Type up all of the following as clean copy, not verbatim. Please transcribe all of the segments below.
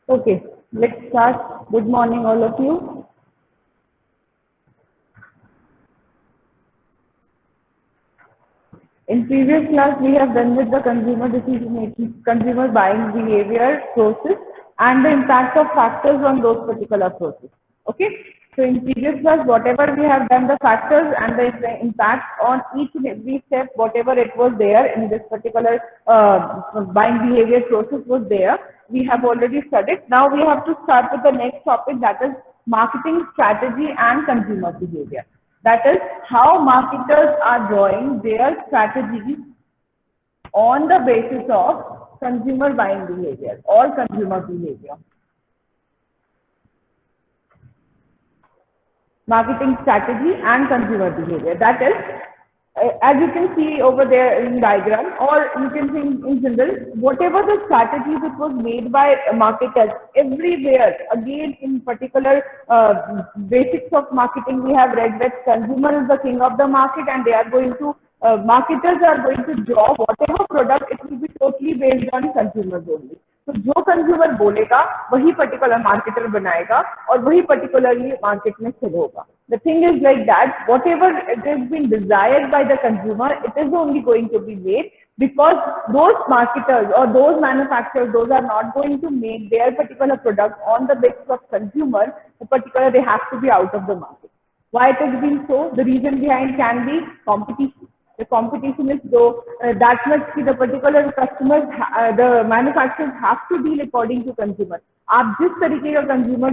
Okay, let's start. Good morning, all of you. In previous class, we have done with the consumer decision making, consumer buying behavior process, and the impact of factors on those particular process. Okay. So in previous class, whatever we have done, the factors and the impact on each and every step, whatever it was there in this particular buying behavior process was there. We have already studied. Now we have to start with the next topic, that is marketing strategy and consumer behavior. That is how marketers are drawing their strategies on the basis of consumer buying behavior or consumer behavior. Marketing strategy and consumer behavior. That is, as you can see over there in diagram, or you can think in general, whatever the strategy that was made by marketers everywhere, again in particular basics of marketing, we have read that consumer is the king of the market, and they are going to marketers are going to draw whatever product, it will be totally based on consumers only. तो जो consumer बोलेगा वही particular marketer बनाएगा और वही particularly market में cell होगा. The thing is like that, whatever it has been desired by the consumer, it is only going to be made, because those marketers or those manufacturers, those are not going to make their particular product on the basis of consumer, particular they have to be out of the market. Why it has been so? The reason behind can be competition. The competition is though that much the particular customers, the manufacturers have to deal according to consumer. आप जिस तरीके का consumer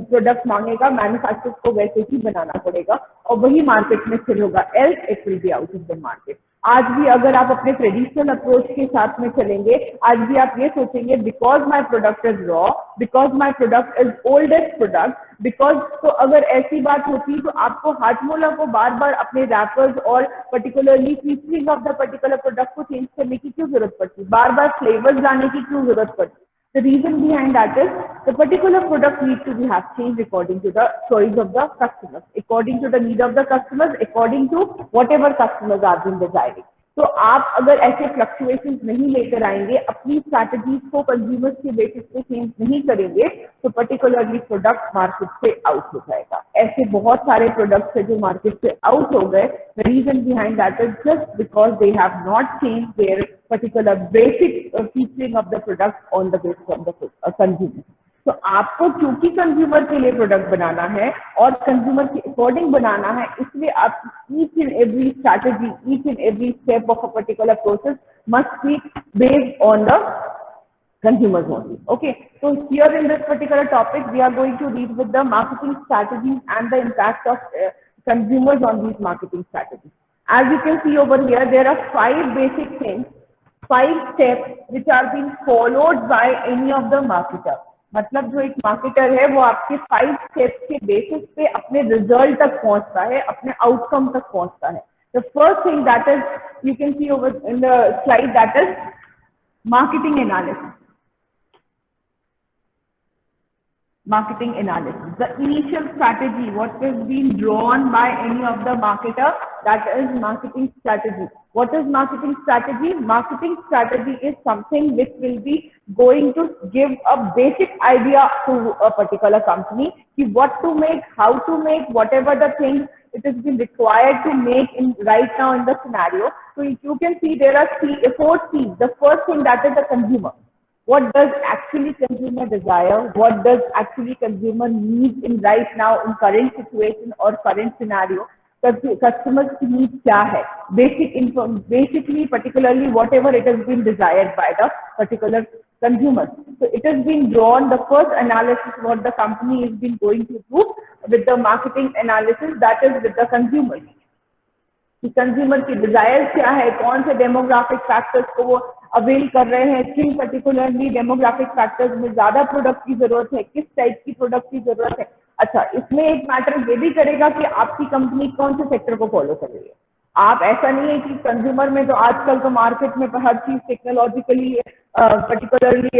product मांगेगा, manufacturers को वैसे ही बनाना पड़ेगा और वही मार्केट में सेल होगा, else it will be out of the market. आज भी अगर आप अपने ट्रेडिशनल अप्रोच के साथ में चलेंगे, आज भी आप ये सोचेंगे because my product is raw, because my product is oldest product, because, तो अगर ऐसी बात होती तो आपको हाजमोला को बार बार अपने रैपर्स और particularly featuring of the particular product को चेंज करने की क्यों जरूरत पड़ती, बार बार फ्लेवर्स लाने की क्यों जरूरत पड़ती. The reason behind that is the particular product needs to be have changed according to the choice of the customers, according to the need of the customers, according to whatever customers are been desiring. तो आप अगर ऐसे fluctuations नहीं लेकर आएंगे, अपनी strategies को consumers के बेसिस पे चेंज नहीं करेंगे, तो पर्टिकुलरली प्रोडक्ट मार्केट से आउट हो जाएगा. ऐसे बहुत सारे प्रोडक्ट्स है जो मार्केट से आउट हो गए. The reason behind that is just because they have not change their particular basic featuring of the product on the basis of the consumer. तो आपको क्योंकि कंज्यूमर के लिए प्रोडक्ट बनाना है और कंज्यूमर के अकॉर्डिंग बनाना है, इसलिए आप each and every strategy, each and every step of a particular process must be based on the consumers only. Okay, so here in this particular topic, we are going to read with the marketing strategies and the impact of consumers on these marketing strategies. As you can see over here, there are 5 basic things, 5 steps which are being followed by any of the marketer. मतलब जो एक marketer है वो आपके 5 steps के basis पे अपने result तक पहुंचता है, अपने आउटकम तक पहुंचता है. The first thing that is, you can see over in the slide, that is marketing analysis. Marketing analysis, the initial strategy, what is being drawn by any of the marketer, that is marketing strategy. What is marketing strategy? Marketing strategy is something which will be going to give a basic idea to a particular company, what to make, how to make, whatever the things it has been required to make in right now in the scenario. So you can see there are 4 C's. The first thing, that is the consumer. What does actually consumer desire? What does actually consumer need in right now in current situation or current scenario? Customers need क्या है? Basically, particularly whatever it has been desired by the particular consumer. So it has been drawn, the first analysis what the company has been going to do with the marketing analysis, that is with the consumer. कि consumer की Dzire क्या है, कौन से demographic factors को वो avail कर रहे हैं, किन पर्टिकुलरली डेमोग्राफिक फैक्टर्स में ज्यादा प्रोडक्ट की जरूरत है, किस टाइप की प्रोडक्ट की जरूरत है. अच्छा, इसमें एक मैटर ये भी करेगा कि आपकी कंपनी कौन से सेक्टर को फॉलो कर रही है. आप ऐसा नहीं है कि कंज्यूमर में तो आजकल तो मार्केट में हर चीज टेक्नोलॉजिकली पर्टिकुलरली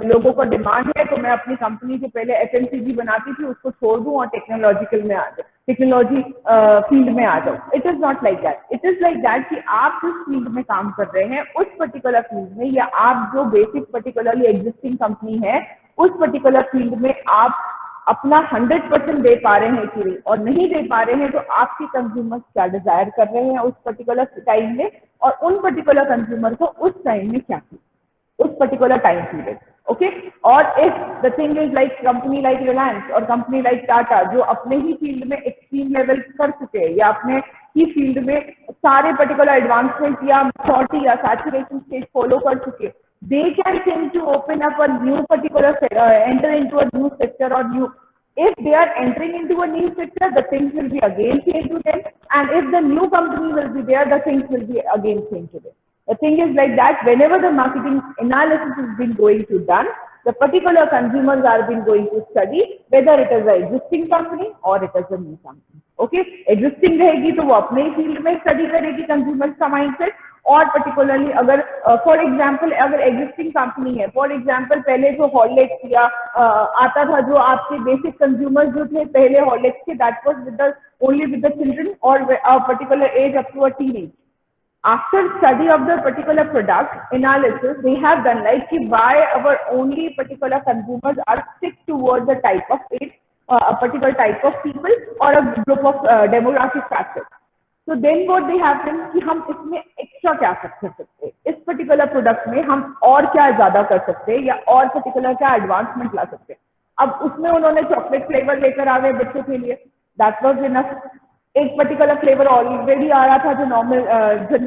लोगों को डिमांड है, तो मैं अपनी कंपनी से पहले एफएमसीजी बनाती थी उसको छोड़ दूं और टेक्नोलॉजिकल में आ जाऊं, टेक्नोलॉजी फील्ड में आ जाऊं. It is not like that. It is like that कि आप जिस फील्ड में काम कर रहे हैं उस पर्टिकुलर फील्ड में, या आप जो बेसिक पर्टिकुलरली एग्जिस्टिंग कंपनी है उस पर्टिकुलर फील्ड में आप अपना 100% दे पा रहे हैं कि नहीं, और नहीं दे पा रहे हैं तो आपके कंज्यूमर्स क्या डिजायर कर रहे हैं उस पर्टिकुलर टाइम में, और उन पर्टिकुलर कंज्यूमर को उस टाइम में क्या चाहिए उस पर्टिकुलर टाइम पीरियड. ओके. और if the thing is like company like Reliance और कंपनी लाइक टाटा जो अपने ही फील्ड में एक्सट्रीम लेवल कर चुके हैं या अपने ही फील्ड में सारे पर्टिकुलर एडवांसमेंट या मैच्योरिटी या सैचुरेशन स्टेज फॉलो कर चुके, they can think to open up a new particular enter into a new sector or new. If they are entering into a new sector, the things will be again changed to them, and if the new company will be there, the things will be again changed to them. The thing is like that, whenever the marketing analysis has been going to done, the particular consumers are been going to study whether it is an existing company or it is a new company. Okay, existing रहेगी तो वो अपने field में study करेगी consumers का mindset, और particularly अगर for example अगर एग्जिस्टिंग कंपनी है, फॉर एग्जांपल पहले जो हॉर्लिक्स या आता था जो आपके बेसिक कंज्यूमर्स जो थे पहले हॉर्लिक्स के, that was with the only with the children और particular age up to a teenage. After study of the particular product analysis, they have done like why our only particular consumers are stick towards a type of age, a particular type of people or a group of demographic factors. So then what they have done कि हम इसमें extra क्या कर सकते हैं, इस particular product में हम और क्या ज्यादा कर सकते हैं या और पर्टिकुलर क्या एडवांसमेंट ला सकते हैं. अब उसमें उन्होंने चॉकलेट फ्लेवर लेकर आ गए बच्चों के लिए, दैट वाज इनफ. एक पर्टिकुलर फ्लेवर ऑलरेडी आ रहा था जो नॉर्मल जो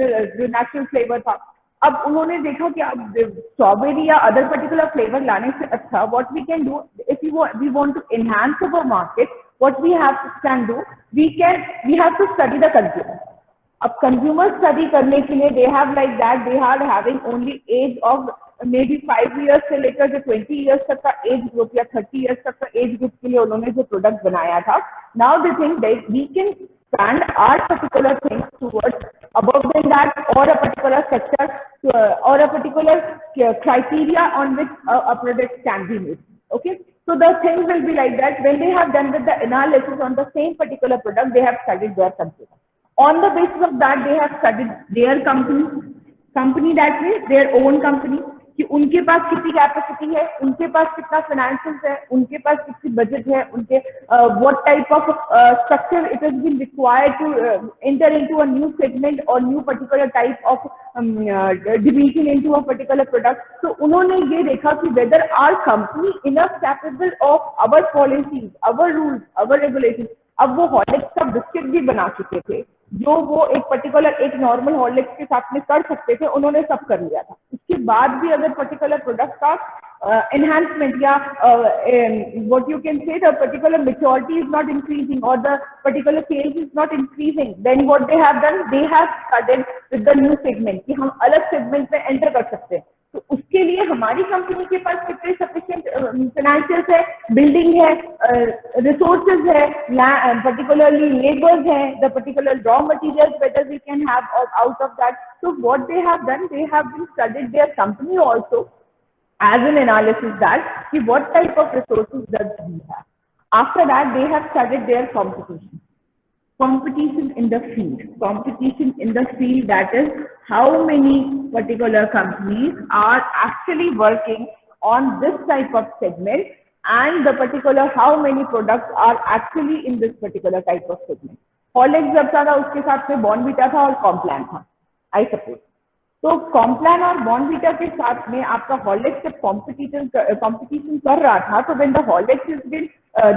नेचुरल फ्लेवर था. अब उन्होंने देखा कि अब स्ट्रॉबेरी या अदर पर्टिकुलर फ्लेवर लाने से अच्छा what we can do if we want to enhance our market, what we have can do, we have to study the consumer. अब कंज्यूमर स्टडी करने के लिए they have like that they are having only age of maybe 5 years से लेकर जो 20 years तक का age group या 30 ईयर्स तक का एज ग्रुप के लिए उन्होंने जो प्रोडक्ट बनाया था. Now they think that we can expand our particular things towards above than that or a particular sector or a particular criteria on which a product can be made. Okay, so the thing will be like that. When they have done with the analysis on the same particular product, they have studied their consumer. On the basis of that, they have studied their company that means their own company, कि उनके पास कितनी capacity है, उनके पास कितना financials है, उनके पास कितनी budget है, उनके what type of structure it has been required to enter into a new segment और new particular type of division into a particular product. तो उन्होंने ये देखा कि whether are company enough capable of our policies, our rules, our regulation. अब वो Horlicks का biscuit भी बना चुके थे जो वो एक पर्टिकुलर एक नॉर्मल हॉर्लिक्स के साथ में कर सकते थे, उन्होंने सब कर लिया था. उसके बाद भी अगर पर्टिकुलर प्रोडक्ट का enhancement या what you can say the particular maturity is not increasing or the particular sales is not increasing, then what they have done, they have started with the new segment कि हम अलग segment में enter कर सकते हैं. तो उसके लिए हमारी कंपनी के पास कितने सफिशिएंट फाइनेंशियल्स है, बिल्डिंग है, रिसोर्सेज है, पर्टिकुलरली लेबर्स है, the particular raw materials whether we can have out of that. So what they have done, they have been studied their company also as an analysis that what type of resources does we have. After that, they have studied their competition. Competition in the field. Competition in the field, that is how many particular companies are actually working on this type of segment and the particular how many products are actually in this particular type of segment. Horlicks जब था उसके साथ में Bournvita था और Complan था, I suppose. तो Complan और बॉर्नवीटा के साथ में आपका हॉर्लिक्स जब कंपटीशन कर रहा था, तो when the Horlicks is been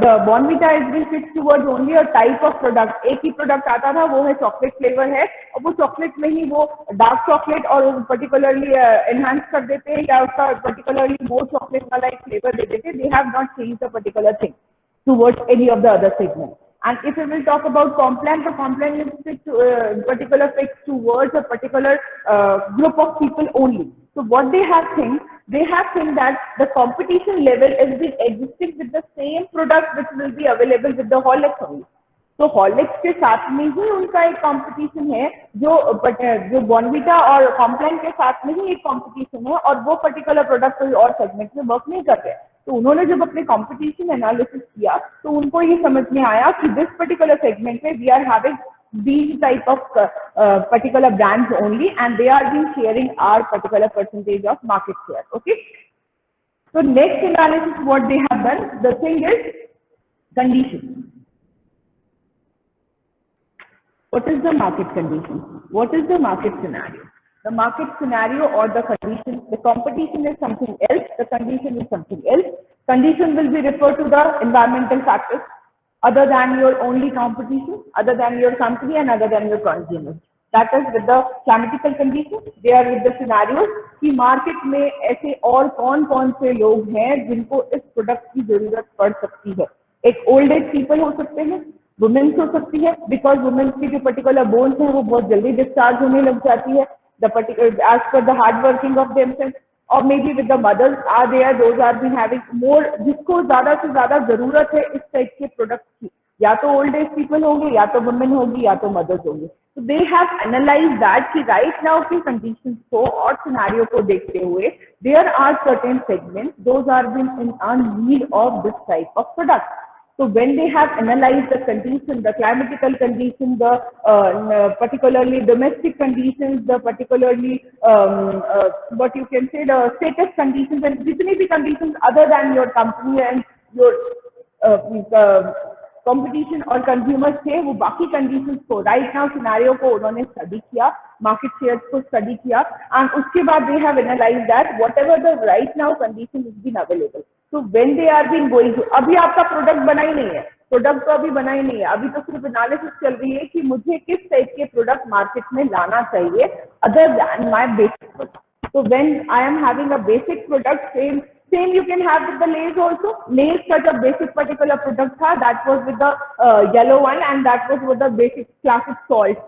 the Bournvita is been fix towards only a type of product. एक ही प्रोडक्ट आता था, वो है चॉकलेट फ्लेवर है, और वो चॉकलेट में ही वो डार्क चॉकलेट और पर्टिकुलरली एनहांस कर देते हैं या उसका पर्टिकुलरली वो चॉकलेट वाला एक फ्लेवर दे देते. दे have not change the particular thing towards any of the other segment. And if we will talk about Complan, the Complan is particular fixed towards a particular group of people only. So what they have think that the competition level is been existing with the same product which will be available with the Horlicks only. तो Horlicks के साथ में ही उनका एक competition है, जो Bournvita और Complan के साथ में ही एक कंपटीशन है, और वो पर्टिकुलर प्रोडक्ट कोई और सेगमेंट में वर्क नहीं कर रहे. तो उन्होंने जब अपने कंपटीशन एनालिसिस किया तो उनको ये समझ में आया कि दिस पर्टिकुलर सेगमेंट में we are having these type of particular brands only and they are being sharing our particular percentage of market share. Okay, So next analysis, what they have done, the thing is condition. What is the market condition? What is the market scenario? The market scenario or the condition, the competition is something else, the condition is something else. Condition will be referred to the environmental factors other than your only competition, other than your company and other than your consumers. That is with the climatical conditions, they are with the scenarios कि market में ऐसे और कौन कौन से लोग हैं जिनको इस प्रोडक्ट की जरूरत पड़ सकती है. एक ओल्ड एज पीपल हो सकते हैं, वुमेन्स हो सकती है, बिकॉज वुमेन्स की जो पर्टिकुलर बोन्स हैं वो बहुत जल्दी डिस्चार्ज होने लग जाती है, द पर्टिकुलर एज पर the hard working of themselves, और may be with the mothers are there, those are been having more, जिसको ज्यादा से ज्यादा जरूरत है इस टाइप के प्रोडक्ट की, या तो ओल्ड एज पीपल होंगे, या तो वुमेन होगी, या तो मदर्स होंगे. तो दे हैव एनालाइज दैट कि राइट नाउ की कंडीशंस को और सिनेरियो को देखते हुए there are certain segments those are been in need of this type of product. So when they have analyzed the condition, the climatical condition, the particularly domestic conditions, the particularly what you can say the status conditions, and जितनी भी conditions other than your company and your competition और consumers थे, वो बाकी conditions को right now scenario को उन्होंने study किया, मार्केट शेयर्स को स्टडी किया, एंड उसके बाद they have analyse that whatever the right now condition is been available. So when they are been going to, अभी आपका प्रोडक्ट बना ही नहीं है, प्रोडक्ट तो अभी बना ही नहीं है, अभी तो सिर्फ एनालिसिस चल रही है कि मुझे किस टाइप के प्रोडक्ट मार्केट में लाना चाहिए other than my basic product. So when I am having a basic product, same you can have with the Lay's also. Lay's such a basic particular product tha, that was with the yellow one, and that was with the basic classic salt,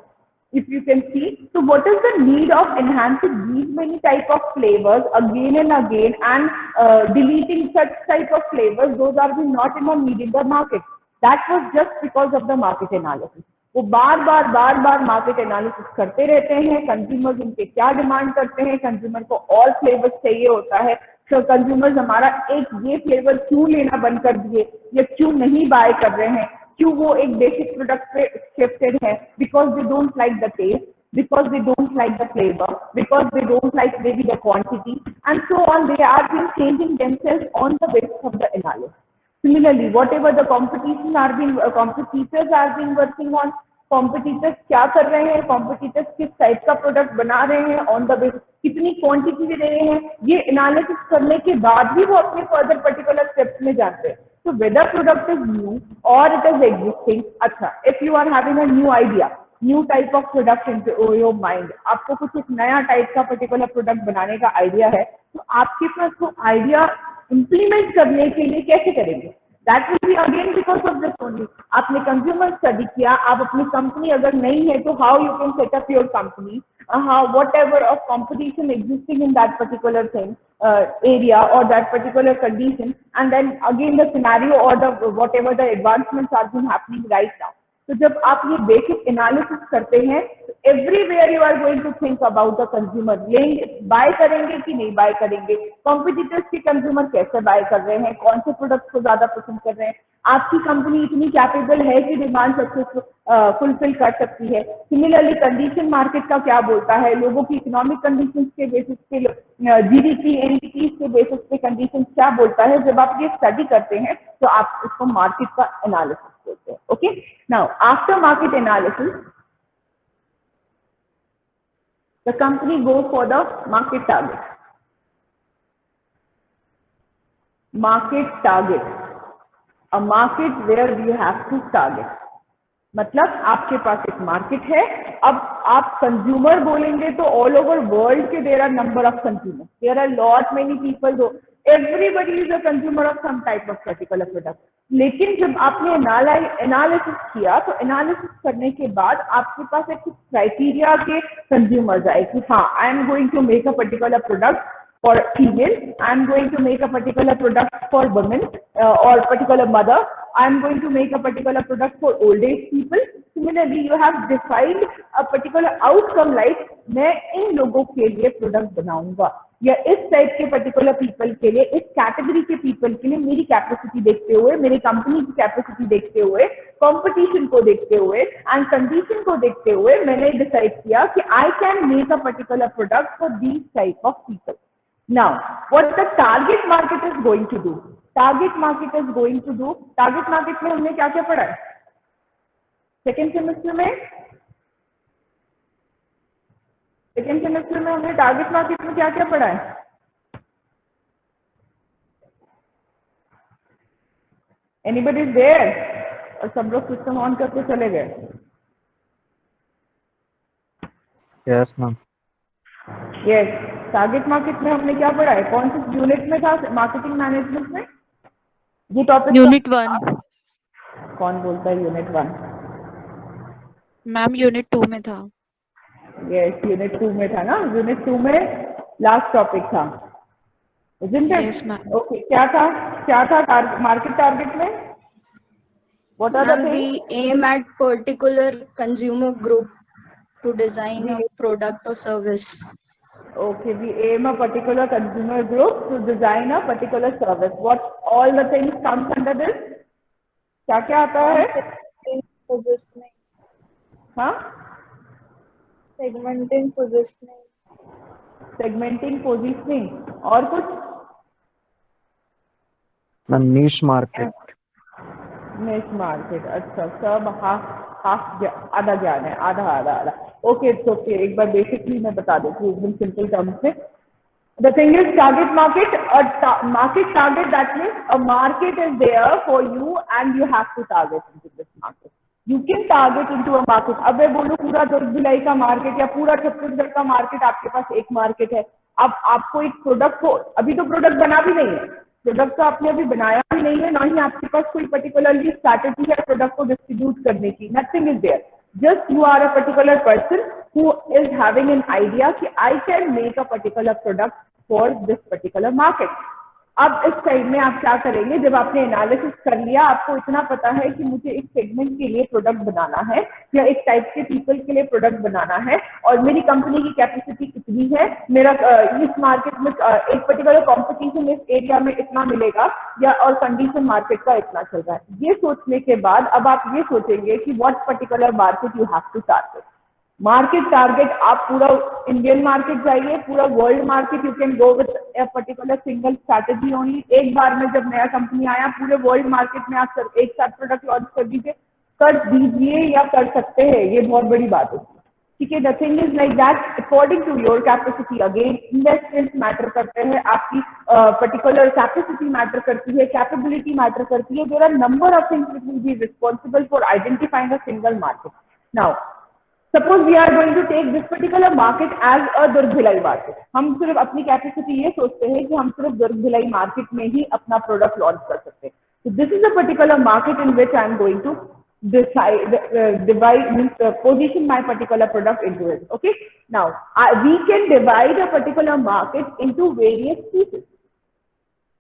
if you can see. So what is the need of enhancing these many type of flavors again and again, and deleting such type of flavors? Those are not in a need in the market. That was just because of the market analysis. वो बार बार market analysis करते रहते हैं, consumers उनके क्या demand करते हैं, consumer को और फ्लेवर्स चाहिए होता है, तो कंज्यूमर्स हमारा एक ये फ्लेवर क्यों लेना बंद कर दिए या क्यों नहीं बाय कर रहे हैं, क्यों वो एक बेसिक प्रोडक्ट पे शिफ्टेड है, because they don't like the taste, because they don't like the flavor, because they don't like maybe the quantity, and so on. They are been changing themselves on the basis of the analysis. Similarly, whatever the competitors are being working on, competitors क्या कर रहे हैं, competitors किस type का product बना रहे हैं, on the basis कितनी क्वांटिटी दे रहे हैं, ये एनालिसिस करने के बाद भी वो अपने फर्दर पर्टिकुलर स्टेप्स में जाते हैं. So whether product is new or it is existing, अच्छा, if you are having a new idea, new type of product into your mind, आपको कुछ एक नया टाइप का पर्टिकुलर प्रोडक्ट बनाने का आइडिया है, तो आपके पास वो आइडिया इम्प्लीमेंट करने के लिए कैसे करेंगे? That will be again because of this only. आपने कंज्यूमर स्टडी किया, आप अपनी कंपनी अगर नहीं है तो how you can set up your company, how whatever of competition existing in that particular thing area or that particular condition, and then again the scenario or the whatever the advancements are been happening right now. तो जब आप ये basic analysis करते हैं, everywhere you are going to think about the consumer, लेंगे buy करेंगे कि नहीं बाय करेंगे, कॉम्पिटिटर्स के कंज्यूमर कैसे बाय कर रहे हैं, कौन से प्रोडक्ट को ज्यादा पसंद कर रहे हैं, आपकी कंपनी इतनी कैपेबल है कि डिमांड सक्सेस फुलफिल कर सकती है. सिमिलरली कंडीशन मार्केट का क्या बोलता है, लोगों की इकोनॉमिक कंडीशंस के बेसिस पे, जीडीपी एनटीटीज के बेसिस पे कंडीशंस क्या बोलता है, जब आप ये स्टडी करते हैं तो आप इसको मार्केट का एनालिसिस बोलते हैं. Okay, now after market analysis the company goes for the market target. Market target, a market where you have to target. मतलब आपके पास एक मार्केट है, अब आप कंज्यूमर बोलेंगे तो ऑल ओवर वर्ल्ड के there are number of consumer, there are lot many people, though everybody is a consumer of some type of particular product. लेकिन जब आपने एनालिसिस किया तो एनालिसिस करने के बाद आपके पास एक क्राइटेरिया के कंज्यूमर्स आए कि हाँ, I am going to make a particular product for female, I am going to make a particular product for women or particular mother, I am going to make a particular product for old age people. Similarly, you have defined a particular outcome like मैं इन लोगों के लिए product बनाऊंगा, या इस type के particular people के लिए, इस कैटेगरी के पीपल के लिए मेरी कैपेसिटी देखते हुए, मेरी कंपनी की कैपेसिटी देखते हुए, कंपटीशन को देखते हुए एंड कंडीशन को देखते हुए मैंने डिसाइड किया कि I can make a particular product for these type of people. Now, what the target market is going to do? Target market is going to do. Target market में हमने क्या क्या पढ़ा है सेकेंड सेमेस्टर में? Second semester में हमने target market में क्या क्या पढ़ा है? Anybody is there? और सब लोग सिस्टम ऑन करके चले गए? Yes ma'am. Yes, target market में हमने क्या पढ़ा है? कौन सी यूनिट में था मार्केटिंग मैनेजमेंट में ये टॉपिक? यूनिट 1। कौन बोलता है यूनिट 1? मैम यूनिट 2 में था। यस, यूनिट 2 में था ना। यूनिट 2 में लास्ट टॉपिक था, यस मैम। ओके। क्या था मार्केट टारगेट में? What are the things? We aim at particular consumer group to design a product or service. Okay, we aim a particular consumer group to design a particular service. What all the things comes under this? क्या क्या आता है? Positioning, हाँ, segmenting, positioning, segmenting, positioning, और कुछ? Ma'am niche market. निश market, अच्छा। सब हाफ आधा ज्ञान है, आधा। Okay, it's okay. एक बार बेसिकली मैं बता देती हूँ एकदम सिंपल टर्म्स में। The thing is, target market, market target, that means a market is there for you and you have to target into this market. You can target into a market. अब मैं बोलूँ पूरा दुर्ग भिलाई का market या पूरा छत्तीसगढ़ का market, आपके पास एक मार्केट है। अब आपको एक प्रोडक्ट को, अभी तो प्रोडक्ट बना भी नहीं है, प्रोडक्ट तो आपने अभी बनाया भी नहीं है, ना ही आपके पास कोई पर्टिकुलरली स्ट्रैटेजी है प्रोडक्ट को डिस्ट्रीब्यूट करने की। Nothing is there, just you are a particular person who is having an idea कि I can make a particular product for this particular market. अब इस साइड में आप क्या करेंगे? जब आपने एनालिसिस कर लिया, आपको इतना पता है कि मुझे एक सेगमेंट के लिए प्रोडक्ट बनाना है या एक टाइप के पीपल के लिए प्रोडक्ट बनाना है, और मेरी कंपनी की कैपेसिटी कितनी है, मेरा इस मार्केट में एक पर्टिकुलर कंपटीशन इस एरिया में इतना मिलेगा, या और कंडीशन मार्केट का इतना चल रहा है। ये सोचने के बाद अब आप ये सोचेंगे कि what particular market you have to target. Market target, आप पूरा इंडियन मार्केट जाइए, पूरा world market, you can go with a particular single strategy only. एक बार में जब नया कंपनी आया, पूरे वर्ल्ड मार्केट में आप एक साथ प्रोडक्ट लॉन्च कर दीजिए, कर दीजिए या कर सकते हैं, ये बहुत बड़ी बात है। ठीक है, the thing is like that, according to your capacity. Again investment matter करते हैं, आपकी पर्टिकुलर कैपेसिटी मैटर करती है, कैपेबिलिटी मैटर करती है। There are number of things which will be responsible for identifying a single market. Now suppose we are going to take this particular market as a Durg Bhilai market. हम सिर्फ अपनी capacity ये सोचते हैं कि हम सिर्फ दुर्ग भिलाई मार्केट में ही अपना प्रोडक्ट लॉन्च कर सकते हैं। So this is a particular market in which I am going to position my particular product into it. Okay. Now we can divide a particular market into various pieces.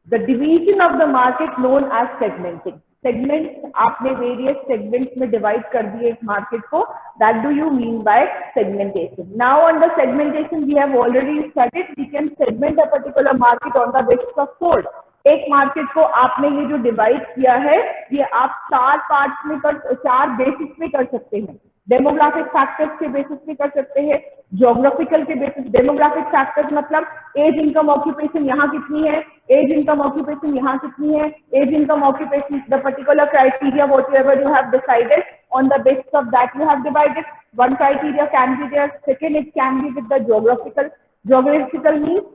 The division of the market known as segmenting. Segments, आपने various segments में divide कर दिए इस market को. That do you mean by segmentation? Now under segmentation we have already studied. We can segment a particular market on the basis of four. एक market को आपने ये जो डिवाइड किया है, ये आप चार पार्ट्स में चार बेसिस पे कर सकते हैं। डेमोग्राफिक फैक्टर्स के बेसिस पे कर सकते हैं, ज्योग्राफिकल के बेसिस। डेमोग्राफिक फैक्टर्स मतलब एज इनकम ऑक्यूपेशन यहाँ कितनी है, एज इनकम ऑक्यूपेशन यहाँ कितनी है, age income occupation the particular criteria whatever you have decided, on the basis of that you have divided. One criteria can be there, second it can be with the geographical means.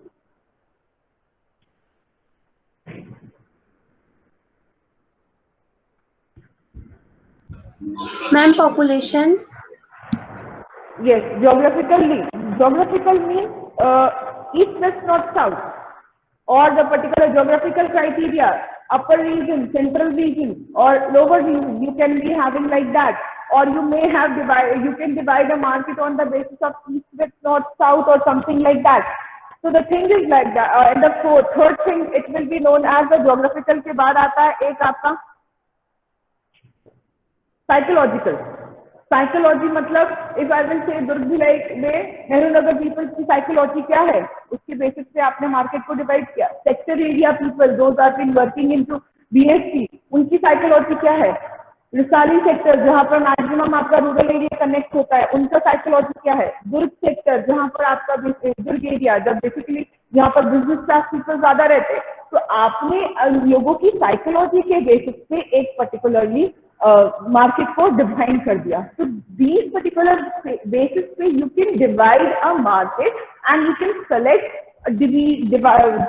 Ma'am, population. Yes, geographical means east, west, north, south, or the particular geographical criteria, upper region, central region, or lower region. You can be having like that, or you may have you can divide a market on the basis of east, west, north, south, or something like that. So the thing is like that. And the third thing, it will be known as the geographical के बाद आता है एक आपका psychological. Psychology मतलब if I will say Durg Bhilai में Nehru Nagar people की psychology क्या है, उसके बेसिस पे आपने मार्केट को डिवाइड किया। Sector area people those are been working into BSc, उनकी साइकोलॉजी क्या है। रिसाली सेक्टर जहां पर मैक्सिमम आपका रूरल एरिया कनेक्ट होता है, उनका साइकोलॉजी क्या है। दुर्ग सेक्टर जहां पर आपका दुर्ग एरिया जब बेसिकली यहाँ पर बिजनेस क्लास पीपल ज्यादा रहते हैं, तो आपने लोगों की साइकोलॉजी के बेसिस पे एक पर्टिकुलरली मार्केट को डिवाइड कर दिया. तो these particular basis पे you can divide a market and you can select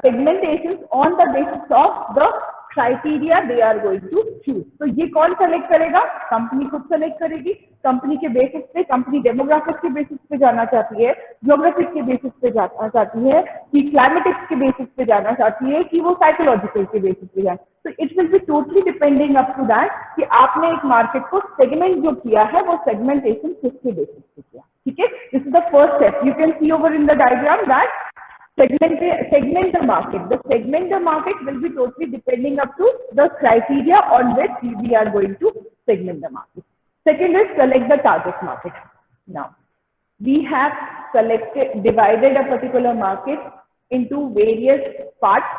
segmentations on the basis of the criteria they are going to choose. तो ये कौन सेलेक्ट करेगा? कंपनी खुद सेलेक्ट करेगी. कंपनी के बेसिस पे, कंपनी डेमोग्राफिक्स के बेसिस पे जाना चाहती है, ज्योग्राफिक के बेसिस पे जाना चाहती है, कि क्लाइमेटिक्स के बेसिस पे जाना चाहती है, कि वो साइकोलॉजिकल के बेसिस पे जाए. तो it will be totally depending up to that कि आपने एक मार्केट को सेगमेंट जो किया है वो सेगमेंटेशन किसके बेसिस पे किया. ठीक है, this is the first step. You can see over in the diagram that segment the market. The segment the market will be totally depending up to the criteria on which we are going to segment the market. Second is select the target market. Now, we have divided a particular market into various parts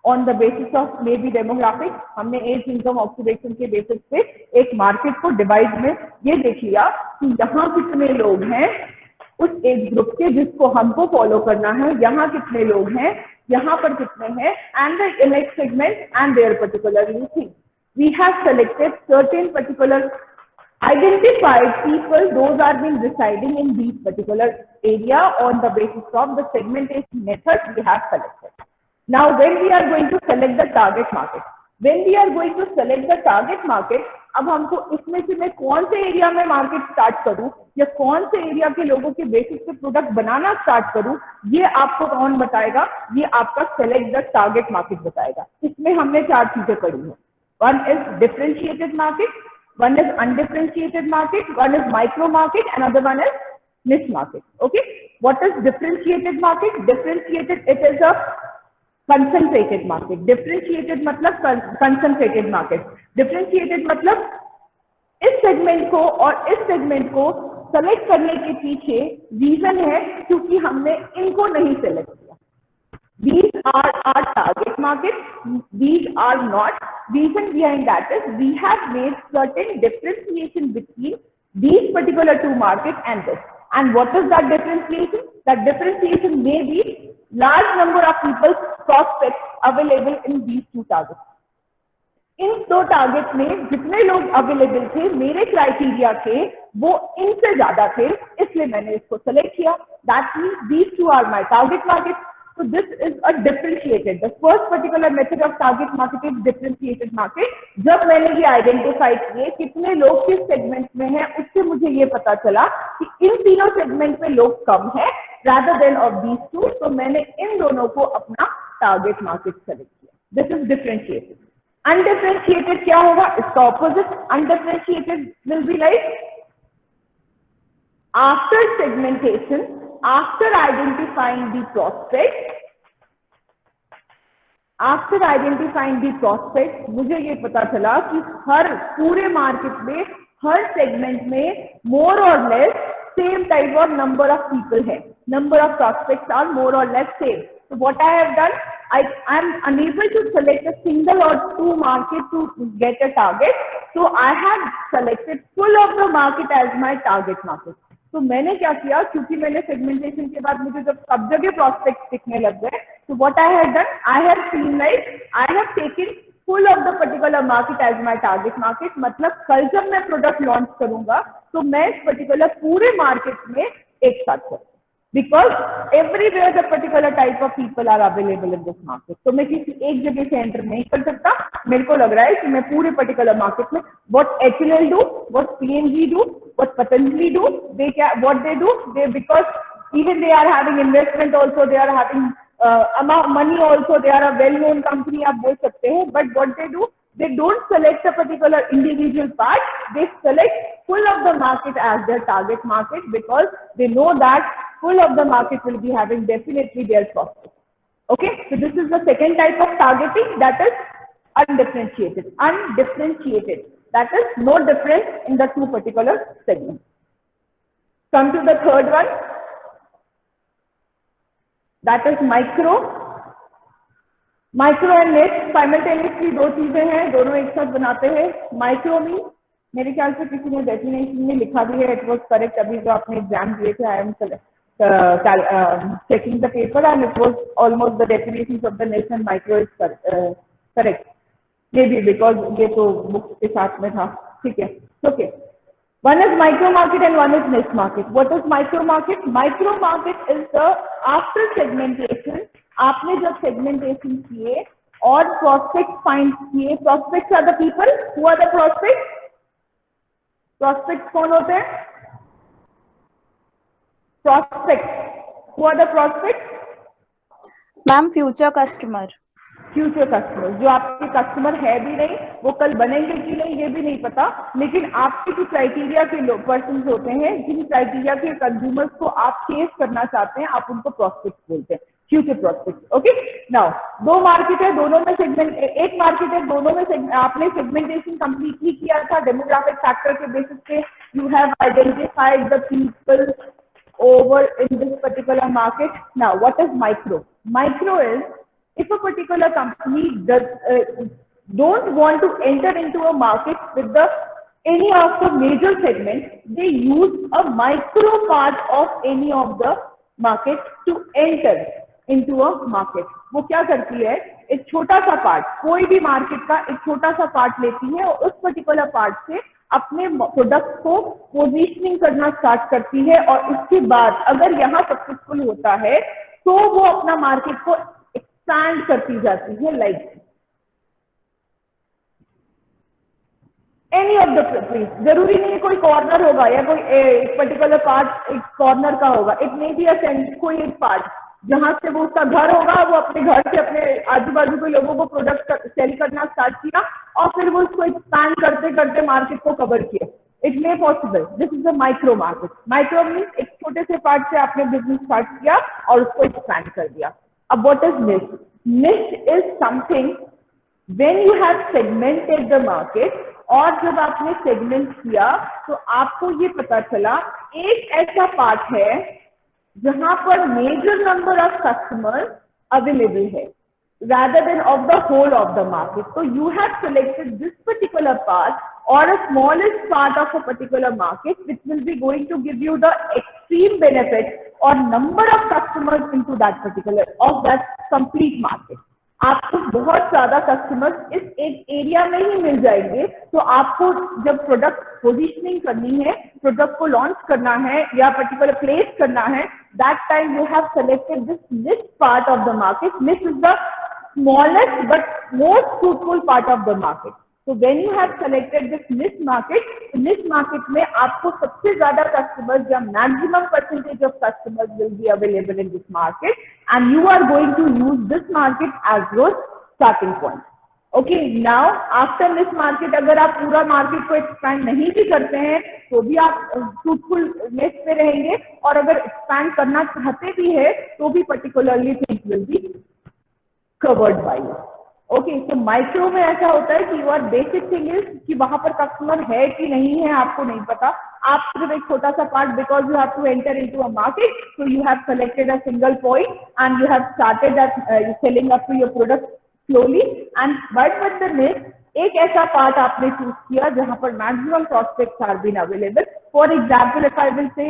on the basis of maybe demographics. हमने as income occupation के basis पे एक market को divide में ये देख लिया कि यहाँ कितने लोग हैं उस एज ग्रुप के जिसको हमको फॉलो करना है, यहाँ कितने लोग हैं, यहाँ पर कितने हैं, and the elect segment and their particular thing. We have selected certain particular identified people, those are been residing in these particular area on the basis of the segmentation method we have selected. Now, when we are going to select the target market, अब हमको इसमें से मैं कौन से area में market start करूं या कौन से एरिया के लोगों के बेसिस पे प्रोडक्ट बनाना स्टार्ट करूं, ये आपको कौन बताएगा? ये आपका सेलेक्ट द टारगेट मार्केट बताएगा. इसमें हमने 4 चीजें पढ़ी है. One is differentiated market, one is undifferentiated market, one is micro market, another one is niche market. Okay, what is differentiated market? Differentiated, it is a concentrated market. Differentiated मतलब concentrated market. Differentiated मतलब इस segment को और इस segment को select करने के पीछे रीजन है क्योंकि हमने इनको नहीं सेलेक्ट किया. These are our target market. These are not. Reason behind that is we have made certain differentiation between these particular 2 markets and this. And what is that differentiation? That differentiation may be large number of people prospects available in these 2 targets. In 2 target में जितने लोग available थे मेरे criteria के वो इनसे ज्यादा थे, इसलिए मैंने इसको सेलेक्ट किया. That means these 2 are my target market. So this is a differentiated. The first particular method of target market is differentiated market. जब मैंने ये आइडेंटिफाई किए कितने लोग किस सेगमेंट में हैं, उससे मुझे ये पता चला कि इन तीनों सेगमेंट में लोग कम हैं rather than of these 2. तो मैंने इन दोनों को अपना टारगेट मार्केट सेलेक्ट किया. This is differentiated. अनडिफरेंशिएटेड क्या होगा? इसका opposite. Undifferentiated will be like after segmentation, after identifying the prospect, मुझे ये पता चला कि हर पूरे मार्केट में हर सेगमेंट में more or less same type of number of people है. Number of prospects are more or less same. So what I have done, I am unable to select a single or 2 market to get a target. So I have selected full of the market as my target market. तो मैंने क्या किया, क्योंकि मैंने segmentation के बाद मुझे जब सब जगह प्रोस्पेक्ट दिखने लग गए, तो what I have done, I have seen like I have taken full of the particular market as my target market. मतलब कल जब मैं प्रोडक्ट लॉन्च करूंगा तो मैं इस पर्टिकुलर पूरे मार्केट में एक साथ करूँ, because everywhere the particular type of people are available in this market. तो मैं किसी एक जगह से एंटर नहीं कर सकता. मेरे को लग रहा है कि मैं पूरे पर्टिकुलर मार्केट में what HUL do, what PNG do, what Patanjali do, what they do, because even they are having investment also, they are having amount money also, they are a well-known company, आप बोल सकते हैं. But what they do, they don't select a particular individual part, they select full of the market as their target market because they know that full of the market will be having definitely their profit. Okay, so this is the second type of targeting, that is undifferentiated. Undifferentiated. That is no difference in the 2 particular segments. Come to the third one. That is micro. Micro and niche simultaneously 2 चीजें हैं, दोनों एक साथ बनाते हैं. Micro में मेरे ख्याल से किसी ने डेफिनेशन में लिखा भी है, it was correct. अभी जो आपने एग्जाम दिए थे, I am checking the paper, and it was almost the definitions of the niche and micro is correct. Maybe because ये तो books के साथ में था, ठीक है, okay. One is micro market and one is niche market. What is micro market? Micro market is the after segmentation. आपने जब segmentation किए और prospects find किए, prospects are the people. Who are the prospects? Prospects कौन होते हैं? Prospects. Who are the prospects? Ma'am, future customer. Future customer, जो आपके कस्टमर है भी नहीं, वो कल बनेंगे कि नहीं ये भी नहीं पता, लेकिन आपके जो क्राइटेरिया के पर्सन होते हैं, जिन क्राइटेरिया के कंज्यूमर्स को आप चेस करना चाहते हैं, आप उनको प्रोस्पेक्ट बोलते हैं, फ्यूचर प्रोस्पेक्ट. ओके, नाउ दो मार्केट है, दोनों में सेगमेंट, एक मार्केट है, दोनों में आपने सेगमेंटेशन कंप्लीटली किया था डेमोग्राफिक फैक्टर के बेसिस पे. You have identified the people over in this particular market. Now, what is micro? Micro is if a particular company don't want to enter into a market with the any of the major segments, they use a micro part of any of the market to enter into a market. वो क्या करती है, एक छोटा सा part, कोई भी market का एक छोटा सा पार्ट लेती है और उस पर्टिकुलर पार्ट से अपने प्रोडक्ट को पोजीशनिंग करना स्टार्ट करती है, और इसके बाद अगर यहाँ सक्सेसफुल होता है तो वो अपना मार्केट को एक्सपैंड करती जाती है. Like any of the place, जरूरी नहीं कोई कॉर्नर होगा या कोई एक पर्टिकुलर पार्ट एक कॉर्नर का होगा. इट मे बी कोई एक पार्ट जहां से वो उसका घर होगा, वो अपने घर से अपने आजू बाजू के लोगों को प्रोडक्ट सेल करना स्टार्ट किया और फिर वो उसको एक्सपैंड करते करते मार्केट को कवर किया. It may possible. This is a micro market. Micro means एक छोटे से पार्ट से आपने बिजनेस स्टार्ट किया और उसको एक्सपैंड कर दिया. अब व्हाट इज निश? निश is something when you have segmented the market, और जब आपने सेगमेंट किया तो आपको ये पता चला एक ऐसा पार्ट है जहां पर major number of customers available है rather than of the whole of the market. So you have selected this particular part or a smallest part of a particular market which will be going to give you the extreme benefit or number of customers into that particular of that complete market. आपको बहुत ज्यादा customers इस एक area में ही मिल जाएंगे. तो आपको जब प्रोडक्ट पोजीशनिंग करनी है, प्रोडक्ट को लॉन्च करना है या पर्टिकुलर प्लेस करना है, that time you have selected this niche part of the market. Niche is the smallest but most fruitful part of the market. So when you have selected this niche market में आपको सबसे ज्यादा customers या maximum percentage of customers will be available in this market, and you are going to use this market as your starting point. Okay, now after this market अगर आप पूरा market को expand नहीं भी करते हैं तो भी आप फ्रूटफुल निश पे रहेंगे, और अगर एक्सपैंड करना चाहते भी है तो भी particularly things will be covered by you. Okay, so micro में ऐसा होता है कि your basic thing is कि वहां पर कस्टमर है कि नहीं है आपको नहीं पता, आप सिर्फ एक छोटा सा part, because you have to enter into a market, so you have selected a single point and you have started that selling up to your product slowly. And but with the niche एक ऐसा part आपने choose किया जहां पर maximum prospects are been available. For example, if I will say,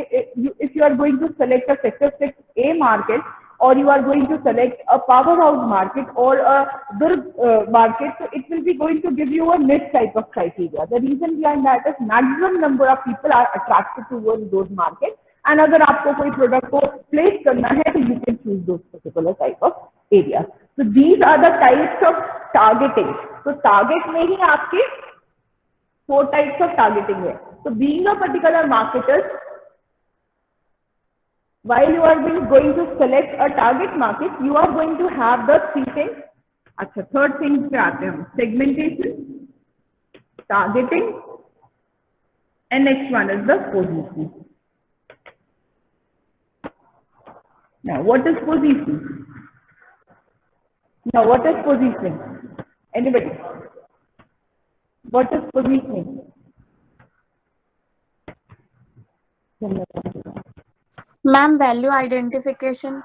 if you are going to select a sector 6A market, or you are going to select a powerhouse market or a Durg market, so it will be going to give you a niche type of criteria. The reason behind that is maximum number of people are attracted towards those markets, and अगर आपको कोई product को place करना है तो you can choose those particular type of areas. So these are the types of targeting. So target में ही आपके 4 types of targeting है. So being a particular marketer, while you are going to select a target market, you are going to have the 3 things. अच्छा, third thing पे आते हैं, segmentation, targeting, and next one is the positioning. Now, what is positioning? Now, what is positioning? Anybody? What is positioning? Ma'am, value identification.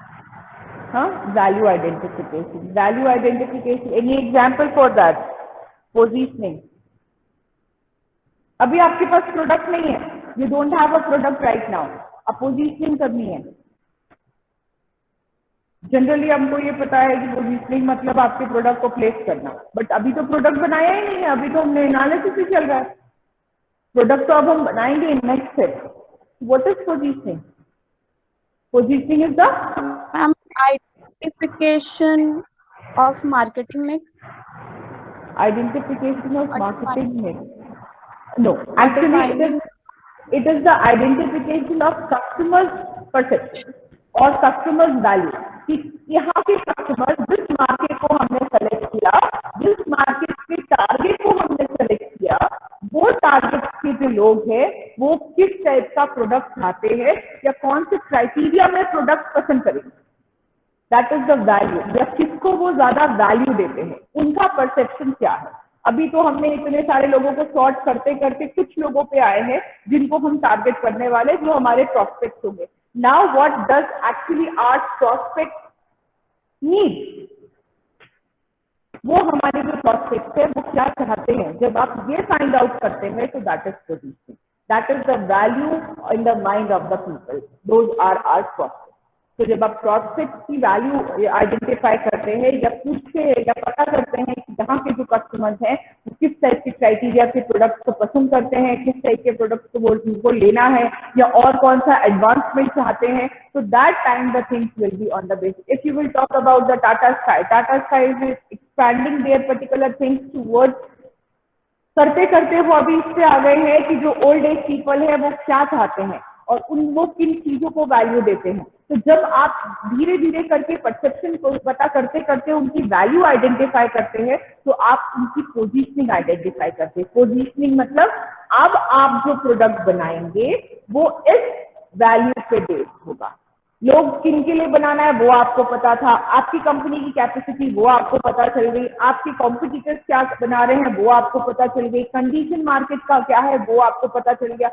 Huh? Value identification. Value identification. Any example for that? Positioning. अभी आपके पास product नहीं है. You don't have a product right now. अब positioning करनी है. Generally हमको ये पता है कि पोजीशनिंग मतलब आपके प्रोडक्ट को प्लेस करना, बट अभी तो प्रोडक्ट बनाया ही नहीं है, अभी तो हमने एनालिसिस ही चल रहा है। प्रोडक्ट तो अब हम बनाएंगे next step. What is positioning? Positioning is the identification of marketing mix. identification of marketing mix. No, Or actually defining it is the identification of customers perception और customers value कि यहाँ के कस्टमर जिस market को हमने select किया, जिस market के टारगेट को हमने सेलेक्ट किया, वो टारगेट के जो लोग हैं वो किस टाइप का प्रोडक्ट चाहते हैं या कौन से क्राइटेरिया में प्रोडक्ट पसंद करेंगे। दैट इज द वैल्यू, या किसको वो ज्यादा वैल्यू देते हैं, उनका परसेप्शन क्या है। अभी तो हमने इतने सारे लोगों को सॉर्ट करते करते कुछ लोगों पे आए हैं जिनको हम टारगेट करने वाले, जो हमारे प्रोस्पेक्ट होंगे। Now what does actually our prospect need, वो हमारे जो प्रोस्पेक्ट है वो क्या चाहते हैं। जब आप ये फाइंड आउट करते हैं तो that is positioning, that is the value in the mind of the people, those are our prospect. तो जब आप प्रोस्पेक्ट की वैल्यू आइडेंटिफाई करते हैं या पूछते हैं या पता करते हैं कि यहाँ के जो कस्टमर्स हैं वो किस टाइप के क्राइटेरिया के प्रोडक्ट को पसंद करते हैं, किस टाइप के प्रोडक्ट को वो उनको लेना है या और कौन सा एडवांसमेंट चाहते हैं, तो that time the things will be on the basis. If you will talk about the Tata sky is expanding there particular things towards, करते करते वो अभी इससे आ गए हैं कि जो ओल्ड एज पीपल है वो क्या चाहते हैं और वो किन चीजों को वैल्यू देते हैं। तो जब आप धीरे धीरे करके परसेप्शन को पता करते करते उनकी वैल्यू आइडेंटिफाई करते हैं तो आप उनकी पोजीशनिंग आइडेंटिफाई करते हैं। पोजीशनिंग मतलब अब आप जो प्रोडक्ट बनाएंगे वो इस वैल्यू पे बेस्ड होगा। लोग किन के लिए बनाना है वो आपको पता था, आपकी कंपनी की कैपेसिटी वो आपको पता चल गई, आपके कॉम्पिटिटर्स क्या बना रहे हैं वो आपको पता चल गई, कंडीशन मार्केट का क्या है वो आपको पता चल गया,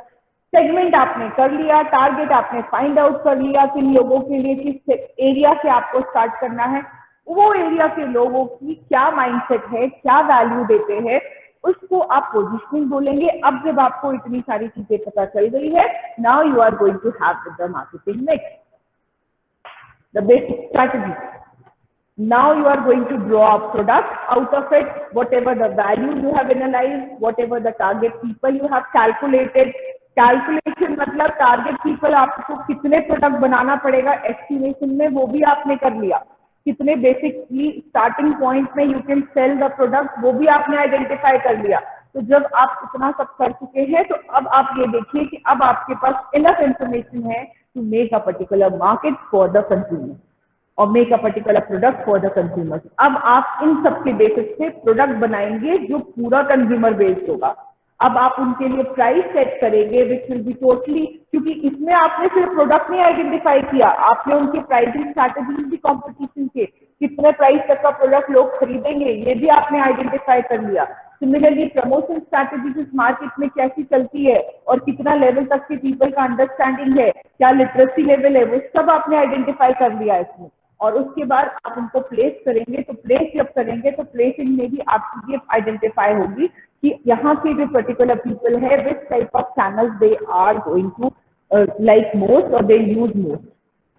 सेगमेंट आपने कर लिया, टारगेट आपने फाइंड आउट कर लिया, किन लोगों के लिए किस एरिया से आपको स्टार्ट करना है, वो एरिया के लोगों की क्या माइंडसेट है, क्या वैल्यू देते हैं, उसको आप पोजीशनिंग बोलेंगे। अब जब आपको इतनी सारी चीजें पता चल गई है, now you are going to have the marketing mix, the basic strategy. Now you are going to draw a product out of it, whatever the value you have analyzed, whatever the target people you have calculated. Calculation मतलब target people आपको कितने product बनाना पड़ेगा estimation में, वो भी आपने कर लिया। कितने बेसिकली स्टार्टिंग पॉइंट में you can sell the product, वो भी आपने आइडेंटिफाई कर लिया। तो जब आप इतना सब कर चुके हैं तो अब आप ये देखिए कि अब आपके पास इनफ इंफॉर्मेशन है to make a particular market for the consumer or make a particular product for the consumers. अब आप इन सब के बेसिस पे प्रोडक्ट बनाएंगे जो पूरा कंज्यूमर बेस्ड होगा। अब आप उनके लिए प्राइस सेट करेंगे विच विल बी टोटली, क्योंकि इसमें आपने सिर्फ प्रोडक्ट नहीं आइडेंटिफाई किया, आपने उनके प्राइसिंग स्ट्रैटेजीज भी कॉम्पिटिशन के कितने प्राइस तक का प्रोडक्ट लोग खरीदेंगे ये भी आपने आइडेंटिफाई कर लिया। सिमिलरली प्रमोशन स्ट्रैटेजीज इस मार्केट में कैसी चलती है और कितना लेवल तक के पीपल का अंडरस्टैंडिंग है, क्या लिटरेसी लेवल है, वो सब आपने आइडेंटिफाई कर लिया इसमें। और उसके बाद आप उनको प्लेस करेंगे, तो प्लेस जब करेंगे तो प्लेसिंग में भी आपकी ये आइडेंटिफाई होगी कि यहाँ के जो पर्टिकुलर पीपल है which type of channels they are going to like most और दे यूज मोस्ट,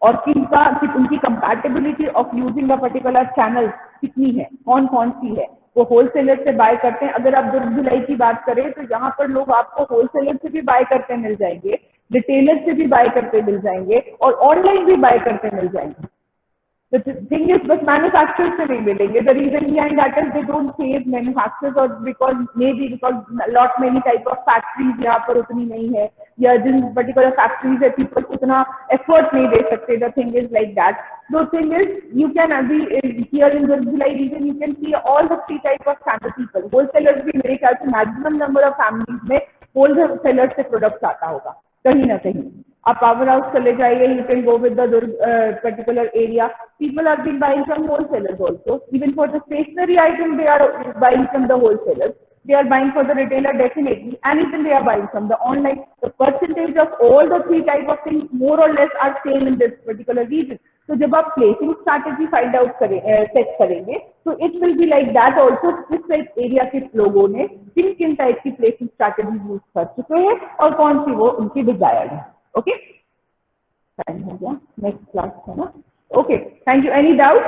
और किनका उनकी compatibility of using a particular channel कितनी है, कौन कौन सी है। वो होलसेलर से बाय करते हैं, अगर आप दुर्ग भिलाई की बात करें तो यहाँ पर लोग आपको होलसेलर से भी बाय करते मिल जाएंगे, रिटेलर से भी बाय करते मिल जाएंगे और ऑनलाइन भी बाय करते मिल जाएंगे। The thing is, बस मैन्युफैक्चरर से नहीं मिलेंगे। The reason behind that is they don't save manufacturers, or because lot many type of factories यहाँ पर उतनी नहीं है, या जिन particular factories है people उतना effort नहीं दे सकते। The thing is like that. The thing is, you can be here in the region, you can see all the three type of channel people. Wholesalers भी मेरे ख्याल से maximum number of families में wholesalers से products आता होगा कहीं ना कहीं। आप पावर हाउस चले जाइए, you can go with the particular area. People have been buying from wholesalers also. Even for the stationery item, they are buying from the wholesalers. They are buying for the retailer definitely, and even they are buying from the online. The percentage of all the three type of things more or less are same in this particular region. तो जब आप placing strategy find out set करेंगे तो it will be like that also, किस type area के लोगों ने किन किन टाइप की प्लेसिंग स्ट्रैटेजी यूज कर चुके हैं और कौन सी वो उनकी डिजायर्ड है। ओके, टाइम हो गया, नेक्स्ट क्लास है ना। Okay, thank you. Any doubt?